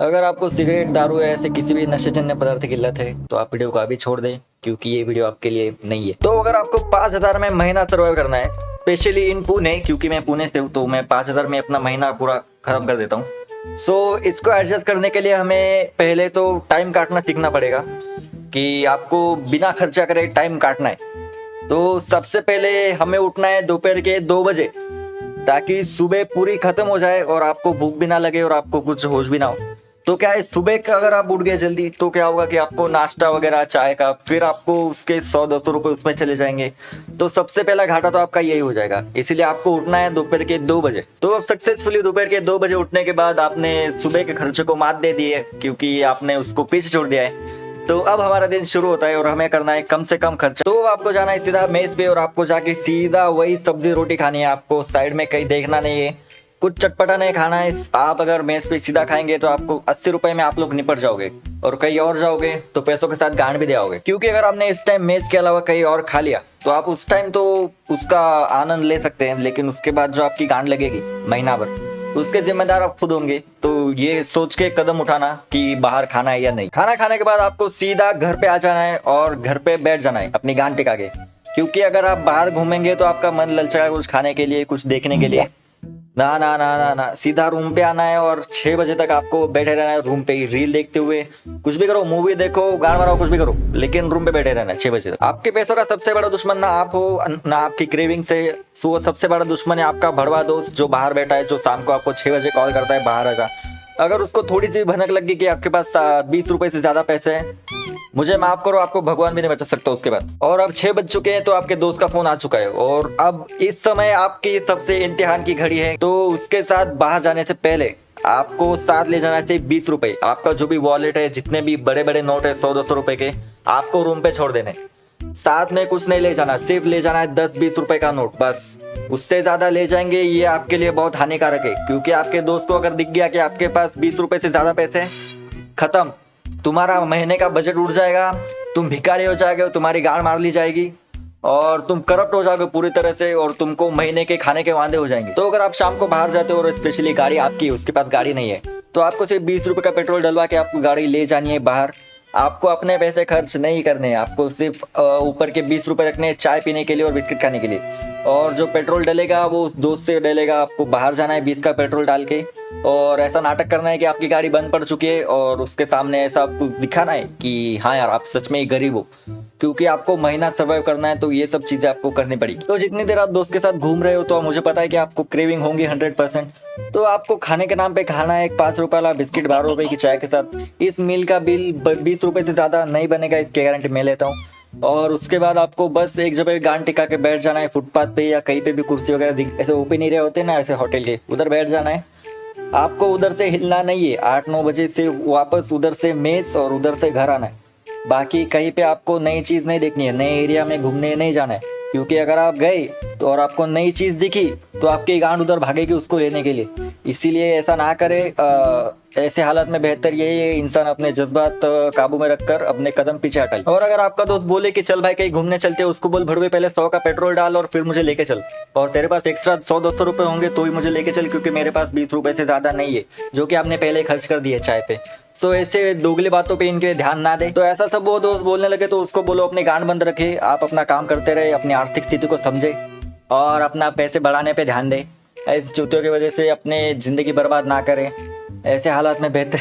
अगर आपको सिगरेट, दारू या ऐसे किसी भी नशेजन्य पदार्थ की लत है तो आप वीडियो को अभी छोड़ दें, क्योंकि ये वीडियो आपके लिए नहीं है। तो अगर आपको 5,000 में महीना सर्वाइव करना है, स्पेशली इन पुणे, क्योंकि मैं पुणे से हूँ तो मैं 5,000 में अपना महीना पूरा खत्म कर देता हूँ। इसको एडजस्ट करने के लिए हमें पहले तो टाइम काटना सीखना पड़ेगा कि आपको बिना खर्चा करे टाइम काटना है। तो सबसे पहले हमें उठना है दोपहर के 2 बजे, ताकि सुबह पूरी खत्म हो जाए और आपको भूख भी ना लगे और आपको कुछ होश भी ना हो। तो क्या है, सुबह का अगर आप उठ गए जल्दी तो क्या होगा कि आपको नाश्ता वगैरह चाय का, फिर आपको उसके 100-200 रुपए उसमें चले जाएंगे। तो सबसे पहला घाटा तो आपका यही हो जाएगा। इसीलिए आपको उठना है दोपहर के 2 बजे। तो अब सक्सेसफुली दोपहर के 2 बजे उठने के बाद आपने सुबह के खर्चे को मात दे दी है, क्योंकि आपने उसको पीछे छोड़ दिया है। तो अब हमारा दिन शुरू होता है और हमें करना है कम से कम खर्चा। तो आपको जाना है सीधा मेज पे और आपको जाके सीधा वही सब्जी रोटी खानी है। आपको साइड में कहीं देखना नहीं है, कुछ चटपटा नहीं खाना है। आप अगर मेज पे सीधा खाएंगे तो आपको 80 रुपए में आप लोग निपट जाओगे, और कहीं और जाओगे तो पैसों के साथ गांड भी दे आओगे। क्योंकि अगर आपने इस टाइम मेज के अलावा कहीं और खा लिया तो आप उस टाइम तो उसका आनंद ले सकते हैं, लेकिन उसके बाद जो आपकी गांड लगेगी महीना भर, उसके जिम्मेदार आप खुद होंगे। तो ये सोच के कदम उठाना कि बाहर खाना है या नहीं। खाना खाने के बाद आपको सीधा घर पे आ जाना है और घर पे बैठ जाना है अपनी गांड टिका के। क्योंकि अगर आप बाहर घूमेंगे तो आपका मन ललचाएगा कुछ खाने के लिए, कुछ देखने के लिए। ना ना ना ना ना, सीधा रूम पे आना है और 6 बजे तक आपको बैठे रहना है रूम पे ही, रील देखते हुए। कुछ भी करो, मूवी देखो, गाना बनाओ, कुछ भी करो, लेकिन रूम पे बैठे रहना है 6 बजे तक। आपके पैसों का सबसे बड़ा दुश्मन ना आप हो ना आपकी क्रेविंग से। सो सबसे बड़ा दुश्मन है आपका भड़वा दोस्त जो बाहर बैठा है, जो शाम को आपको 6 बजे कॉल करता है बाहर आजा। अगर उसको थोड़ी सी भनक लगी कि आपके पास 20 रुपए से ज्यादा पैसे हैं, मुझे माफ करो, आपको भगवान भी नहीं बचा सकता उसके बाद। और अब 6 बज चुके हैं तो आपके दोस्त का फोन आ चुका है और अब इस समय आपकी सबसे इम्तिहान की घड़ी है। तो उसके साथ बाहर जाने से पहले आपको साथ ले जाना चाहिए 20 रुपए। आपका जो भी वॉलेट है, जितने भी बड़े बड़े नोट है 100-200 रुपए के, आपको रूम पे छोड़ देने। साथ में कुछ नहीं ले जाना, सिर्फ ले जाना है 10-20 रुपए का नोट बस। उससे ज्यादा ले जाएंगे ये आपके लिए बहुत हानिकारक है, क्योंकि आपके दोस्त को अगर दिख गया कि आपके पास 20 रुपए से ज्यादा पैसे हैं, खत्म, तुम्हारा महीने का बजट उड़ जाएगा, तुम भिखारी हो जाओगे, तुम्हारी गाड़ मार ली जाएगी और तुम करप्ट हो जाओगे पूरी तरह से, और तुमको महीने के खाने के वांदे हो जाएंगे। तो अगर आप शाम को बाहर जाते हो और स्पेशली गाड़ी आपकी, उसके पास गाड़ी नहीं है, तो आपको सिर्फ 20 रुपए का पेट्रोल डलवा के आपको गाड़ी ले जानी है बाहर। आपको अपने पैसे खर्च नहीं करने हैं, आपको सिर्फ ऊपर के 20 रुपए रखने हैं चाय पीने के लिए और बिस्किट खाने के लिए। और जो पेट्रोल डलेगा वो उस दोस्त से डलेगा। आपको बाहर जाना है 20 का पेट्रोल डाल के, और ऐसा नाटक करना है कि आपकी गाड़ी बंद पड़ चुकी है और उसके सामने ऐसा आपको दिखाना है कि हाँ यार आप सच में ही गरीब हो। क्योंकि आपको महीना सर्वाइव करना है तो ये सब चीजें आपको करनी पड़ेगी। तो जितनी देर आप दोस्त के साथ घूम रहे हो तो मुझे पता है कि आपको क्रेविंग होंगी 100%। तो आपको खाने के नाम पे खाना है एक 5 रुपए वाला बिस्किट 12 रुपए की चाय के साथ। इस मील का बिल 20 रुपए से ज्यादा नहीं बनेगा, इसकी गारंटी मैं लेता हूँ। और उसके बाद आपको बस एक जगह गांड टिका के बैठ जाना है, फुटपाथ पे या कहीं पे भी कुर्सी वगैरह ऐसे ओपन एरिया होते हैं ना, ऐसे होटल के, उधर बैठ जाना है। आपको उधर से हिलना नहीं है। 8-9 बजे से वापस उधर से मेस और उधर से घर आना है। बाकी कहीं पे आपको नई चीज नहीं देखनी है, नए एरिया में घूमने नहीं जाना है। क्योंकि अगर आप गए तो और आपको नई चीज दिखी तो आपकी गांड उधर भागेगी उसको लेने के लिए। इसीलिए ऐसा ना करे। ऐसे हालत में बेहतर यही है इंसान अपने जज्बात काबू में रखकर अपने कदम पीछे हटाए। और अगर आपका दोस्त बोले कि चल भाई कहीं घूमने चलते, उसको बोल भड़वे पहले 100 का पेट्रोल डाल और फिर मुझे लेके चल। और तेरे पास एक्स्ट्रा 100-200 रुपए होंगे तो ही मुझे लेके चल, क्योंकि मेरे पास 20 रुपए से ज्यादा नहीं है, जो कि आपने पहले खर्च कर दिए चाय पे। सो ऐसे दोगली बातों पे इनके ध्यान ना दे। तो ऐसा सब वो दोस्त बोलने लगे तो उसको बोलो अपनी गांड बंद रखे, आप अपना काम करते रहे, अपनी आर्थिक स्थिति को समझे और अपना पैसे बढ़ाने पे ध्यान दे। इस चूतियों की वजह से अपने जिंदगी बर्बाद ना करें। ऐसे हालात में बेहतर